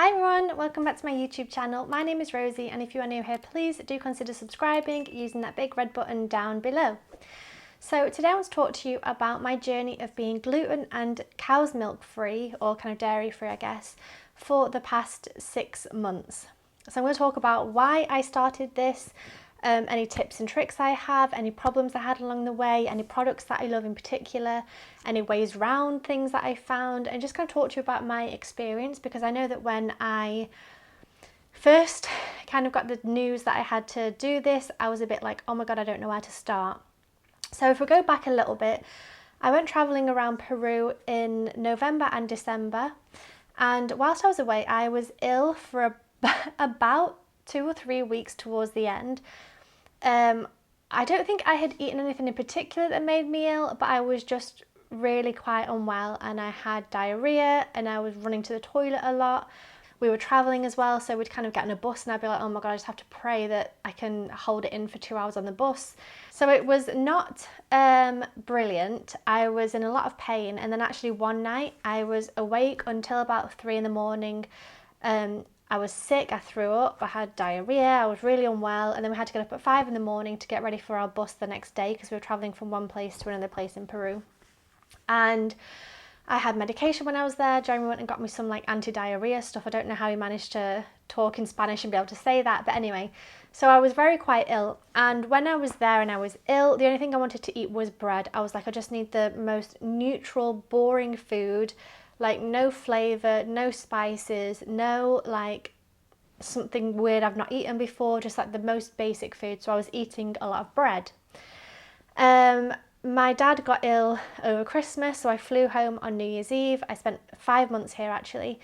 Hi everyone, welcome back to my YouTube channel. My name is Rosie, and if you are new here, please do consider subscribing using that big red button down below. So today I want to talk to you about my journey of being gluten and cow's milk free, or kind of dairy free I guess, for the past 6 months. So I'm going to talk about why I started this, any tips and tricks I have, any problems I had along the way, any products that I love in particular, any ways around things that I found, and just kind of talk to you about my experience, because I know that when I first kind of got the news that I had to do this, I was a bit like, oh my god, I don't know where to start. So if we go back a little bit, I went travelling around Peru in November and December, and whilst I was away I was ill for about 2 or 3 weeks towards the end. I don't think I had eaten anything in particular that made me ill, but I was just really quite unwell, and I had diarrhea and I was running to the toilet a lot. We were travelling as well, so we'd kind of get on a bus and I'd be like, oh my god, I just have to pray that I can hold it in for 2 hours on the bus. So it was not brilliant. I was in a lot of pain, and then actually one night I was awake until about 3 in the morning. I was sick, I threw up, I had diarrhea, I was really unwell, and then we had to get up at 5 in the morning to get ready for our bus the next day, because we were travelling from one place to another place in Peru. And I had medication when I was there. Jeremy went and got me some like anti-diarrhea stuff. I don't know how he managed to talk in Spanish and be able to say that, but anyway, so I was very quite ill, and when I was there and I was ill, the only thing I wanted to eat was bread. I was like, I just need the most neutral, boring food, like no flavour, no spices, no like something weird I've not eaten before, just like the most basic food. So I was eating a lot of bread. My dad got ill over Christmas, so I flew home on New Year's Eve. I spent 5 months here actually,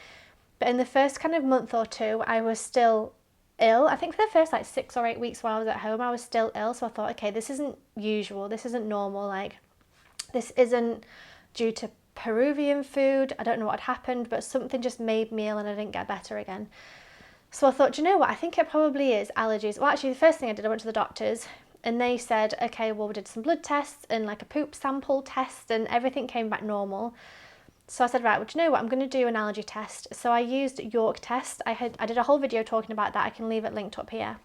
but in the first kind of month or two I was still ill. I think for the first like 6 or 8 weeks while I was at home I was still ill, so I thought, okay, this isn't usual, this isn't normal, like this isn't due to Peruvian food. I don't know what had happened, but something just made me ill and I didn't get better again. So I thought, do you know what, I think it probably is allergies. Well, actually the first thing I did, I went to the doctors and they said, okay, well, we did some blood tests and like a poop sample test, and everything came back normal. So I said, right, well, do you know what, I'm going to do an allergy test. So I used York test. I did a whole video talking about that. I can leave it linked up here.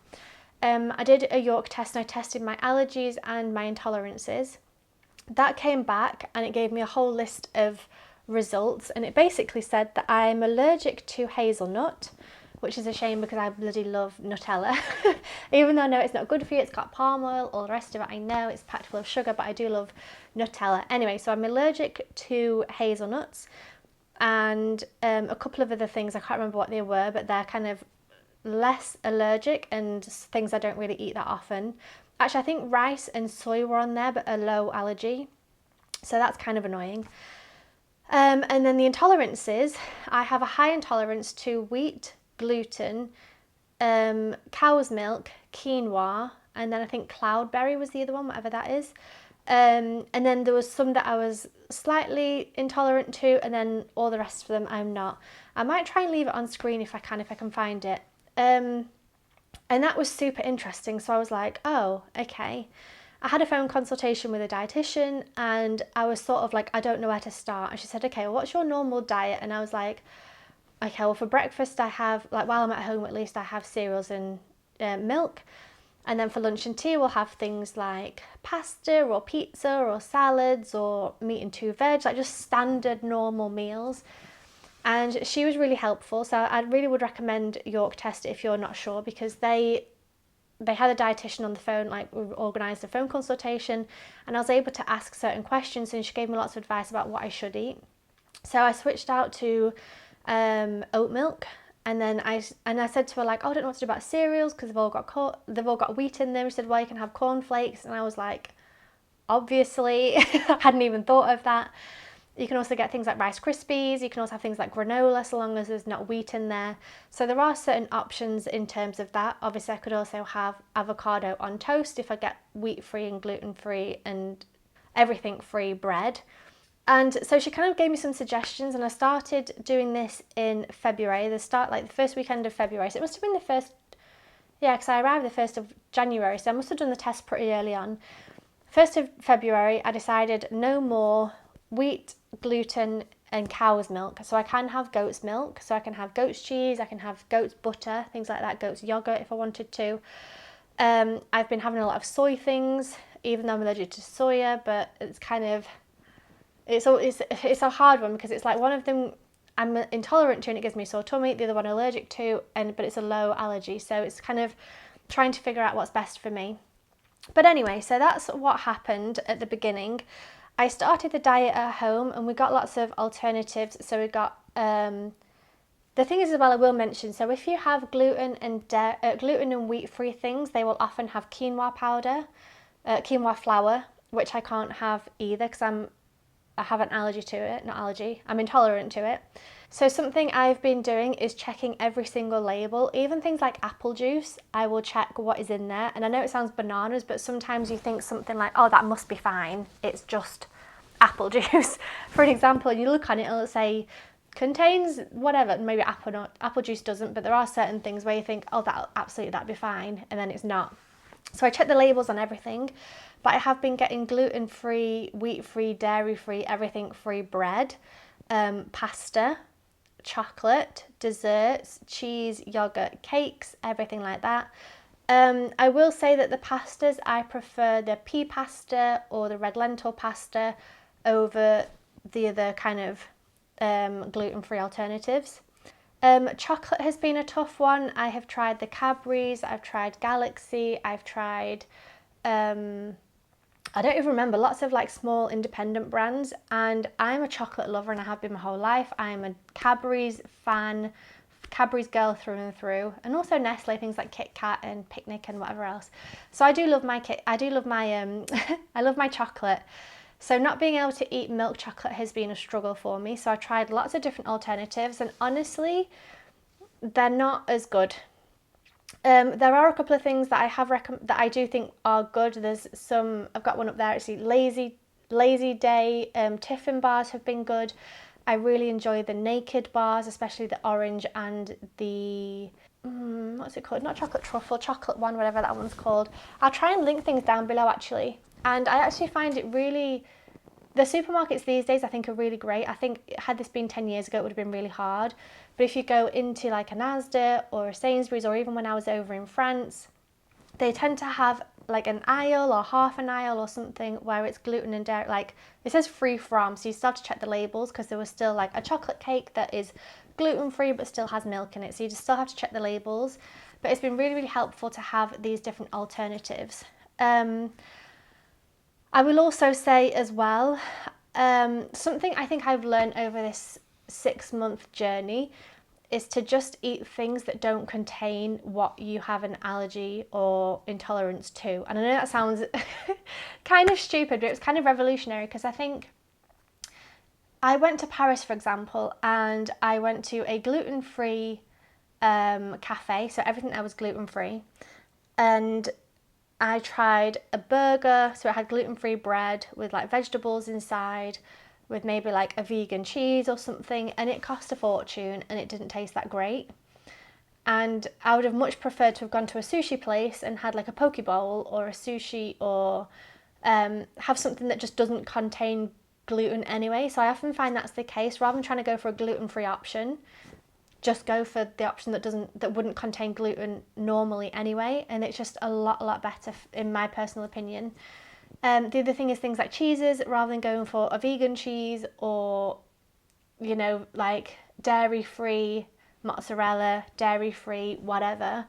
I did a York test and I tested my allergies and my intolerances. That came back and it gave me a whole list of results, and it basically said that I'm allergic to hazelnut, which is a shame because I bloody love Nutella. Even though I know it's not good for you, it's got palm oil, all the rest of it, I know it's packed full of sugar, but I do love Nutella. Anyway, so I'm allergic to hazelnuts and a couple of other things, I can't remember what they were, but they're kind of less allergic and things I don't really eat that often. Actually, I think rice and soy were on there, but a low allergy, so that's kind of annoying. And then the intolerances, I have a high intolerance to wheat, gluten, cow's milk, quinoa, and then I think cloudberry was the other one, whatever that is. And then there was some that I was slightly intolerant to, and then all the rest of them I'm not. I might try and leave it on screen if I can find it. And that was super interesting. So I was like, oh, okay. I had a phone consultation with a dietitian and I was sort of like, I don't know where to start. And she said, okay, well, what's your normal diet? And I was like, okay, well, for breakfast I have, like while I'm at home at least, I have cereals and milk. And then for lunch and tea we'll have things like pasta or pizza or salads or meat and 2 veg, like just standard normal meals. And she was really helpful, so I really would recommend York Test if you're not sure, because they had a dietitian on the phone, like we organised a phone consultation, and I was able to ask certain questions and she gave me lots of advice about what I should eat. So I switched out to oat milk, and then I said to her like, oh, I don't know what to do about cereals because they've all got wheat in them. She said, well, you can have cornflakes, and I was like, obviously, I hadn't even thought of that. You can also get things like Rice Krispies, you can also have things like granola, so long as there's not wheat in there. So there are certain options in terms of that. Obviously I could also have avocado on toast if I get wheat-free and gluten-free and everything-free bread. And so she kind of gave me some suggestions, and I started doing this in February, the first weekend of February. So it must have been the first, yeah, because I arrived the 1st of January, so I must have done the test pretty early on. 1st of February, I decided no more wheat, gluten, and cow's milk. So I can have goat's milk, so I can have goat's cheese, I can have goat's butter, things like that, goat's yogurt if I wanted to. I've been having a lot of soy things, even though I'm allergic to soya, but it's kind of, it's a hard one because it's like one of them I'm intolerant to and it gives me a sore tummy, the other one I'm allergic to, but it's a low allergy. So it's kind of trying to figure out what's best for me. But anyway, so that's what happened at the beginning. I started the diet at home and we got lots of alternatives. So we got, the thing is as well, I will mention, so if you have gluten and wheat-free things, they will often have quinoa powder, quinoa flour, which I can't have either because I have an allergy to it, not allergy, I'm intolerant to it. So something I've been doing is checking every single label, even things like apple juice, I will check what is in there. And I know it sounds bananas, but sometimes you think something like, oh, that must be fine, it's just apple juice. For an example, you look on it, it'll say, contains whatever, maybe apple juice doesn't, but there are certain things where you think, oh, that'd be fine, and then it's not. So I check the labels on everything, but I have been getting gluten-free, wheat-free, dairy-free, everything-free bread, pasta, chocolate, desserts, cheese, yogurt, cakes, everything like that. I will say that the pastas, I prefer the pea pasta or the red lentil pasta over the other kind of gluten-free alternatives. Chocolate has been a tough one. I have tried the Cadbury's, I've tried Galaxy, I've tried, I don't even remember, lots of like small independent brands, and I'm a chocolate lover and I have been my whole life. I'm a Cadbury's fan, Cadbury's girl through and through, and also Nestle, things like Kit Kat and Picnic and whatever else. So I do love my I love my chocolate. So not being able to eat milk chocolate has been a struggle for me. So I tried lots of different alternatives and honestly, they're not as good. There are a couple of things that I have that I do think are good. There's some, I've got one up there actually, Lazy Day, Tiffin bars have been good. I really enjoy the naked bars, especially the orange and the, what's it called? Not chocolate truffle, chocolate one, whatever that one's called. I'll try and link things down below actually. And I actually find it really, the supermarkets these days I think are really great. I think had this been 10 years ago, it would have been really hard. But if you go into like a Asda or a Sainsbury's, or even when I was over in France, they tend to have like an aisle or half an aisle or something where it's gluten and dairy, like it says free from, so you still have to check the labels because there was still like a chocolate cake that is gluten-free but still has milk in it, so you just still have to check the labels. But it's been really, really helpful to have these different alternatives. I will also say as well, something I think I've learned over this 6-month journey is to just eat things that don't contain what you have an allergy or intolerance to. And I know that sounds kind of stupid, but it was kind of revolutionary because I think I went to Paris, for example, and I went to a gluten-free cafe, so everything there was gluten-free. And I tried a burger, so it had gluten-free bread with like vegetables inside, with maybe like a vegan cheese or something, and it cost a fortune and it didn't taste that great. And I would have much preferred to have gone to a sushi place and had like a poke bowl or a sushi, or have something that just doesn't contain gluten anyway. So I often find that's the case. Rather than trying to go for a gluten-free option, just go for the option that wouldn't contain gluten normally anyway, and it's just a lot better in my personal opinion. The other thing is things like cheeses, rather than going for a vegan cheese or, you know, like dairy-free mozzarella, dairy-free whatever,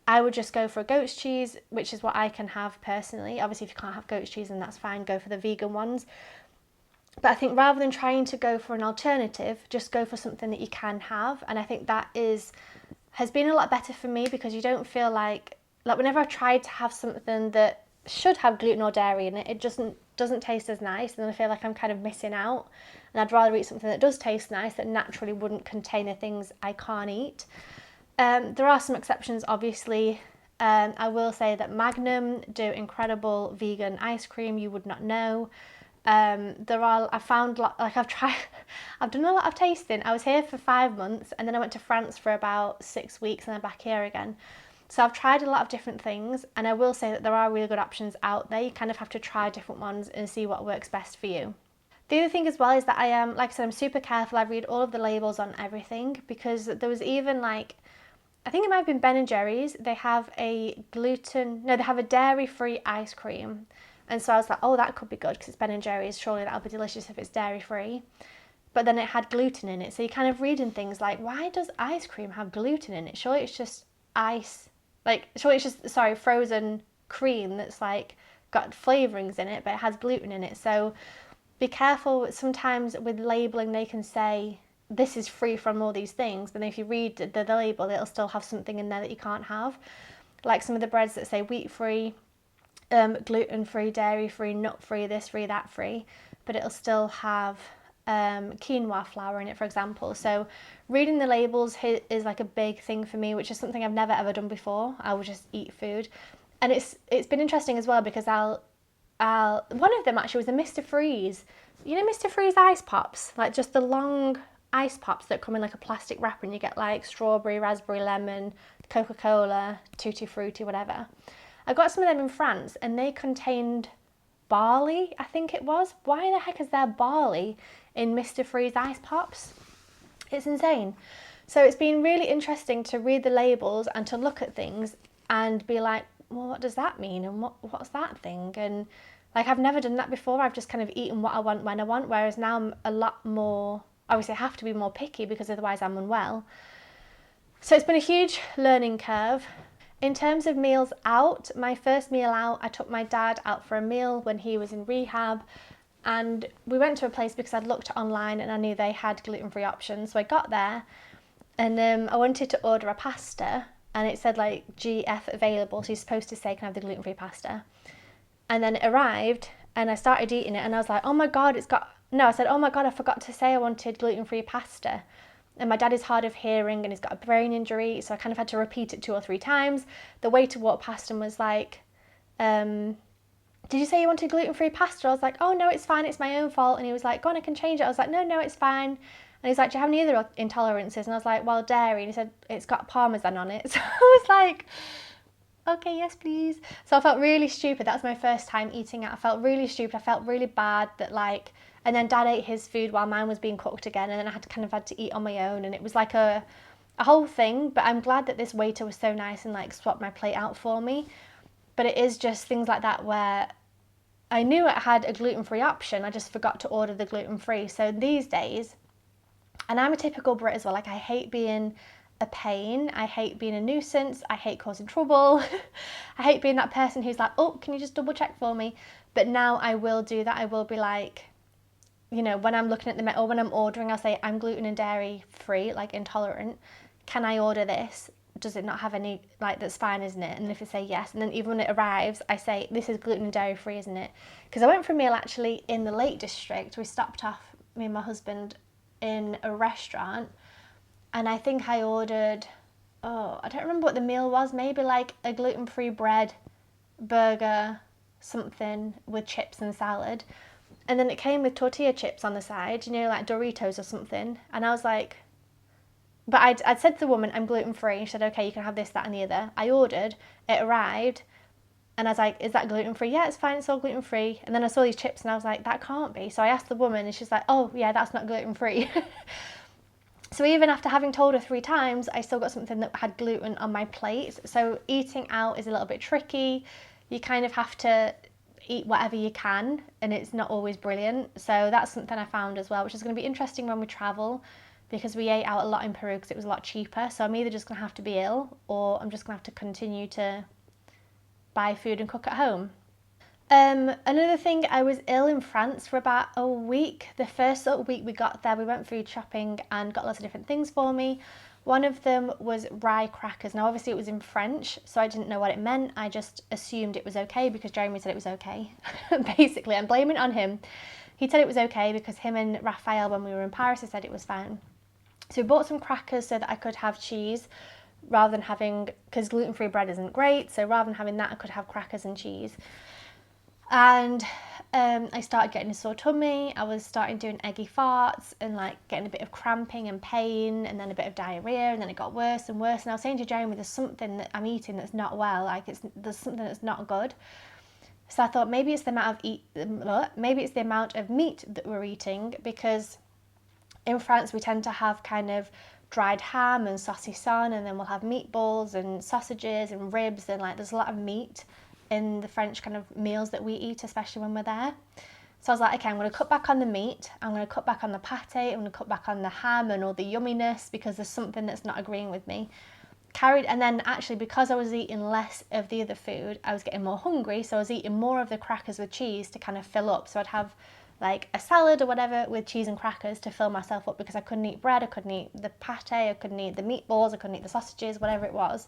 I would just go for a goat's cheese, which is what I can have personally. Obviously, if you can't have goat's cheese, then that's fine, go for the vegan ones. But I think rather than trying to go for an alternative, just go for something that you can have. And I think that has been a lot better for me, because you don't feel like whenever I've tried to have something that should have gluten or dairy in it, it doesn't taste as nice, and then I feel like I'm kind of missing out. And I'd rather eat something that does taste nice, that naturally wouldn't contain the things I can't eat. There are some exceptions, obviously. I will say that Magnum do incredible vegan ice cream you would not know. I've done a lot of tasting. I was here for 5 months and then I went to France for about 6 weeks and I'm back here again. So I've tried a lot of different things, and I will say that there are really good options out there. You kind of have to try different ones and see what works best for you. The other thing as well is that I am, like I said, I'm super careful. I read all of the labels on everything, because there was even like, I think it might have been Ben and Jerry's. They have a they have a dairy-free ice cream. And so I was like, oh, that could be good because it's Ben and Jerry's. Surely that'll be delicious if it's dairy-free. But then it had gluten in it. So you're kind of reading things like, why does ice cream have gluten in it? Surely it's just ice. Like, surely it's just, sorry, frozen cream that's like got flavorings in it, but it has gluten in it. So be careful. Sometimes with labeling, they can say, this is free from all these things, but then if you read the label, it'll still have something in there that you can't have. Like some of the breads that say wheat free, gluten free, dairy free, nut free, this free, that free, but it'll still have quinoa flour in it, for example. So reading the labels is like a big thing for me, which is something I've never ever done before. I would just eat food, and it's been interesting as well, because I'll one of them actually was a Mr.Freeze. You know Mr.Freeze ice pops, like just the long ice pops that come in like a plastic wrapper, and you get like strawberry, raspberry, lemon, Coca-Cola, tutti frutti, whatever. I got some of them in France, and they contained barley, I think it was. Why the heck is there barley in Mr.Freeze ice pops? It's insane. So it's been really interesting to read the labels and to look at things and be like, well, what does that mean? And what's that thing? And like, I've never done that before. I've just kind of eaten what I want when I want, whereas now I'm a lot more, obviously I have to be more picky because otherwise I'm unwell. So it's been a huge learning curve. In terms of meals out, my first meal out, I took my dad out for a meal when he was in rehab, and we went to a place because I'd looked online and I knew they had gluten-free options. So I got there, and I wanted to order a pasta, and it said like GF available, so you're supposed to say, can I have the gluten-free pasta? And then it arrived, and I started eating it, and I was like, oh my god, I said, oh my god, I forgot to say I wanted gluten-free pasta. And my dad is hard of hearing and he's got a brain injury, so I kind of had to repeat it 2 or 3 times. The waiter walked past and was like, did you say you wanted gluten-free pasta? I was like, oh no, it's fine, it's my own fault. And he was like, go on, I can change it. I was like, no, it's fine. And he's like, do you have any other intolerances? And I was like, well, dairy. And he said, it's got parmesan on it. So I was like, okay, yes, please. So I felt really stupid. That was my first time eating it. I felt really stupid. I felt really bad that like, and then dad ate his food while mine was being cooked again, and then I had to eat on my own, and it was like a whole thing. But I'm glad that this waiter was so nice and like swapped my plate out for me. But it is just things like that where I knew it had a gluten-free option, I just forgot to order the gluten-free. So these days, and I'm a typical Brit as well, like I hate being a pain, I hate being a nuisance, I hate causing trouble, I hate being that person who's like, oh, can you just double check for me? But now I will do that. I will be like, you know, when I'm looking at the menu or when I'm ordering, I'll say, I'm gluten and dairy free, like intolerant. Can I order this? Does it not have any, like, that's fine, isn't it? And if they say yes, and then even when it arrives, I say, this is gluten and dairy free, isn't it? Because I went for a meal actually in the Lake District. We stopped off, me and my husband, in a restaurant, and I think I ordered, oh, I don't remember what the meal was, maybe like a gluten-free bread, burger, something with chips and salad. And then it came with tortilla chips on the side, you know, like Doritos or something. And I was like, but I'd said to the woman, I'm gluten-free. She said, okay, you can have this, that, and the other. I ordered, it arrived, and I was like, is that gluten-free? Yeah, it's fine, it's all gluten-free. And then I saw these chips, and I was like, that can't be. So I asked the woman, and she's like, oh, yeah, that's not gluten-free. So even after having told her 3 times, I still got something that had gluten on my plate. So eating out is a little bit tricky. You kind of have to eat whatever you can, and it's not always brilliant. So that's something I found as well, which is going to be interesting when we travel, because we ate out a lot in Peru because it was a lot cheaper. So I'm either just going to have to be ill, or I'm just going to have to continue to buy food and cook at home. Another thing, I was ill in France for about a week. The first sort of week we got there, we went food shopping and got lots of different things for me. One of them was rye crackers. Now obviously it was in French, so I didn't know what it meant. I just assumed it was okay because Jeremy said it was okay. Basically, I'm blaming it on him. He said it was okay because him and Raphael, when we were in Paris, he said it was fine. So we bought some crackers so that I could have cheese rather than having, because gluten-free bread isn't great, so rather than having that, I could have crackers and cheese. And I started getting a sore tummy. I was starting doing eggy farts and like getting a bit of cramping and pain, and then a bit of diarrhea, and then it got worse and worse. And I was saying to Jeremy, there's something that I'm eating that's not well, like there's something that's not good. So I thought maybe it's the amount of meat that we're eating, because in France we tend to have kind of dried ham and saucisson, and then we'll have meatballs and sausages and ribs, and like there's a lot of meat in the French kind of meals that we eat, especially when we're there. So I was like, okay, I'm going to cut back on the meat, I'm going to cut back on the pate, I'm going to cut back on the ham and all the yumminess, because there's something that's not agreeing with me. And then actually, because I was eating less of the other food, I was getting more hungry, so I was eating more of the crackers with cheese to kind of fill up. So I'd have like a salad or whatever with cheese and crackers to fill myself up, because I couldn't eat bread, I couldn't eat the pate, I couldn't eat the meatballs, I couldn't eat the sausages, whatever it was.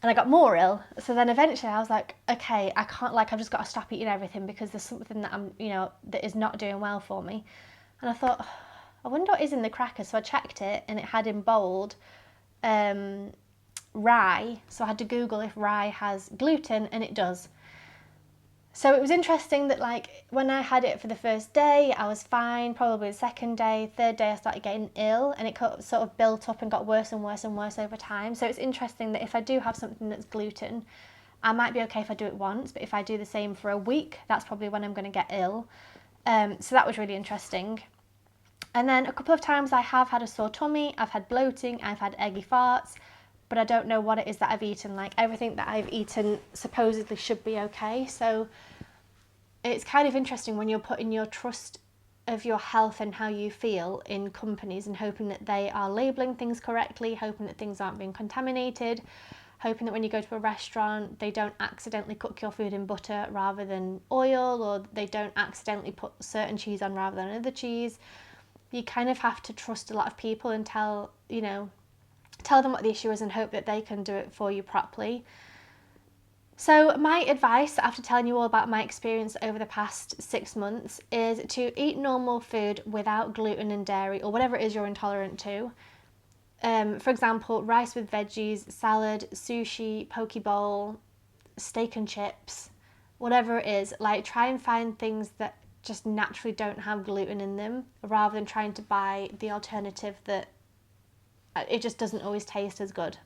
And I got more ill. So then eventually I was like, okay, I can't, like, I've just got to stop eating everything, because there's something that that is not doing well for me. And I thought, I wonder what is in the crackers. So I checked it, and it had in bold rye. So I had to Google if rye has gluten, and it does. So it was interesting that, like, when I had it for the first day, I was fine. Probably the second day, third day, I started getting ill, and it sort of built up and got worse and worse and worse over time. So it's interesting that if I do have something that's gluten, I might be okay if I do it once, but if I do the same for a week, that's probably when I'm going to get ill. So that was really interesting. And then a couple of times I have had a sore tummy, I've had bloating, I've had eggy farts, but I don't know what it is that I've eaten. Like, everything that I've eaten supposedly should be okay. So it's kind of interesting when you're putting your trust of your health and how you feel in companies, and hoping that they are labelling things correctly, hoping that things aren't being contaminated, hoping that when you go to a restaurant they don't accidentally cook your food in butter rather than oil, or they don't accidentally put certain cheese on rather than other cheese. You kind of have to trust a lot of people and tell them what the issue is, and hope that they can do it for you properly. So my advice, after telling you all about my experience over the past 6 months, is to eat normal food without gluten and dairy, or whatever it is you're intolerant to. For example, rice with veggies, salad, sushi, poke bowl, steak and chips, whatever it is. Like, try and find things that just naturally don't have gluten in them, rather than trying to buy the alternative that it just doesn't always taste as good.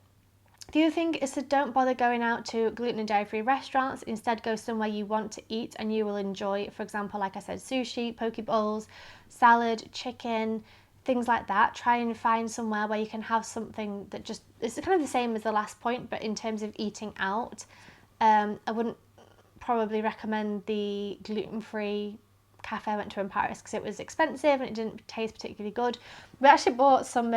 The other thing is to don't bother going out to gluten and dairy-free restaurants. Instead, go somewhere you want to eat and you will enjoy. For example, like I said, sushi, poke bowls, salad, chicken, things like that. Try and find somewhere where you can have something that just, it's kind of the same as the last point, but in terms of eating out. I wouldn't probably recommend the gluten-free cafe I went to in Paris, because it was expensive and it didn't taste particularly good. We actually bought a small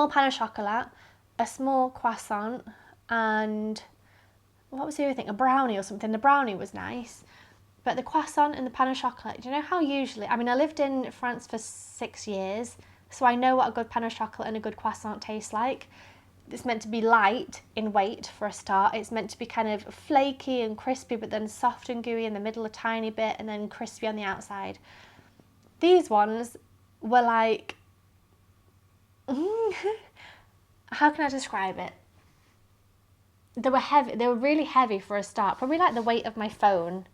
pan of chocolate, a small croissant, and what was the other thing? A brownie or something. The brownie was nice, but the croissant and the pan of chocolate, do you know how usually, I lived in France for 6 years, so I know what a good pan of chocolate and a good croissant tastes like. It's meant to be light in weight for a start. It's meant to be kind of flaky and crispy, but then soft and gooey in the middle a tiny bit, and then crispy on the outside. These ones were like, how can I describe it? They were heavy. They were really heavy for a start. Probably like the weight of my phone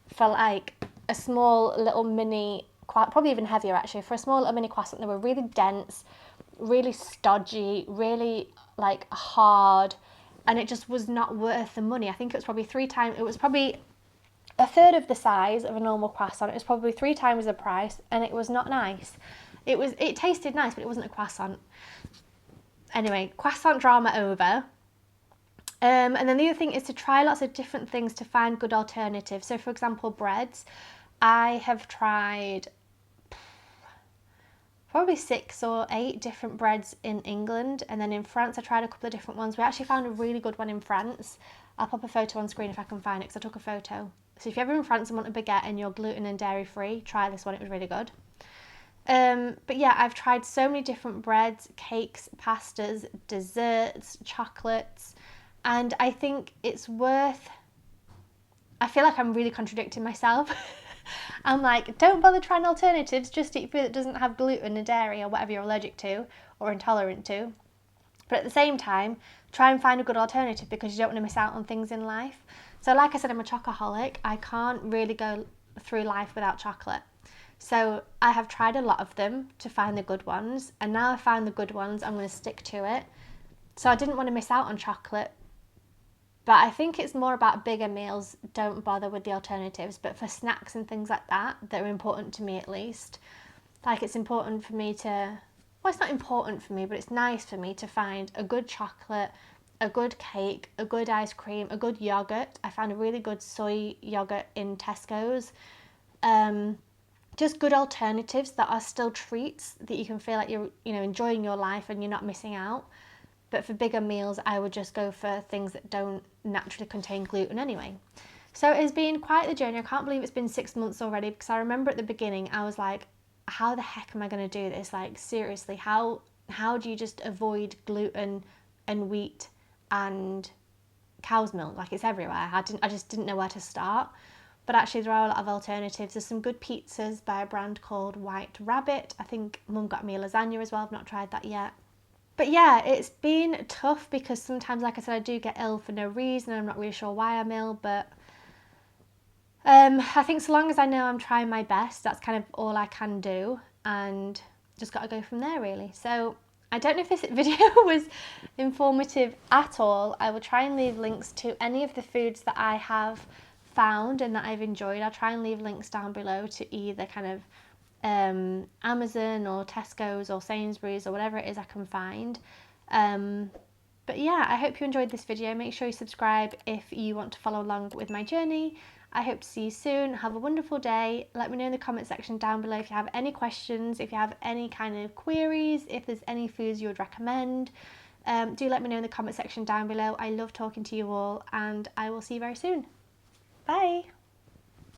for like a small little mini, probably even heavier actually, for a small little mini croissant. They were really dense, really stodgy, really like hard, and it just was not worth the money. I think it was probably a third of the size of a normal croissant. It was probably 3 times the price, and it was not nice. It tasted nice, but it wasn't a croissant. Anyway, croissant drama over. And then the other thing is to try lots of different things to find good alternatives. So for example, breads. I have tried probably 6 or 8 different breads in England, and then in France I tried a couple of different ones. We actually found a really good one in France. I'll pop a photo on screen if I can find it, because I took a photo. So if you're ever in France and want a baguette and you're gluten and dairy free, try this one, it was really good. But yeah, I've tried so many different breads, cakes, pastas, desserts, chocolates, and I think it's worth, I feel like I'm really contradicting myself. I'm like, don't bother trying alternatives, just eat food that doesn't have gluten and dairy or whatever you're allergic to or intolerant to. But at the same time, try and find a good alternative, because you don't want to miss out on things in life. So like I said, I'm a chocoholic. I can't really go through life without chocolate. So I have tried a lot of them to find the good ones, and now I've found the good ones, I'm going to stick to it. So I didn't want to miss out on chocolate, But I think it's more about bigger meals, don't bother with the alternatives. But for snacks and things like that are important to me at least, like it's important for me to, well, it's not important for me, but it's nice for me to find a good chocolate, a good cake, a good ice cream, a good yogurt. I found a really good soy yogurt in Tesco's. Just good alternatives that are still treats that you can feel like you're, enjoying your life and you're not missing out. But for bigger meals, I would just go for things that don't naturally contain gluten anyway. So it's been quite the journey. I can't believe it's been 6 months already, because I remember at the beginning I was like, how the heck am I going to do this? Like, seriously, how do you just avoid gluten and wheat and cow's milk? Like, it's everywhere. I just didn't know where to start. But actually there are a lot of alternatives. There's some good pizzas by a brand called White Rabbit. I think Mum got me a lasagna as well. I've not tried that yet. But yeah, it's been tough because sometimes, like I said, I do get ill for no reason. I'm not really sure why I'm ill, but I think so long as I know I'm trying my best, that's kind of all I can do, and just got to go from there really. So I don't know if this video was informative at all. I will try and leave links to any of the foods that I have found and that I've enjoyed. I'll try and leave links down below to either kind of Amazon or Tesco's or Sainsbury's or whatever it is I can find. But yeah, I hope you enjoyed this video. Make sure you subscribe if you want to follow along with my journey. I hope to see you soon. Have a wonderful day. Let me know in the comment section down below if you have any questions, if you have any kind of queries, if there's any foods you would recommend. Do let me know in the comment section down below. I love talking to you all, and I will see you very soon. Bye.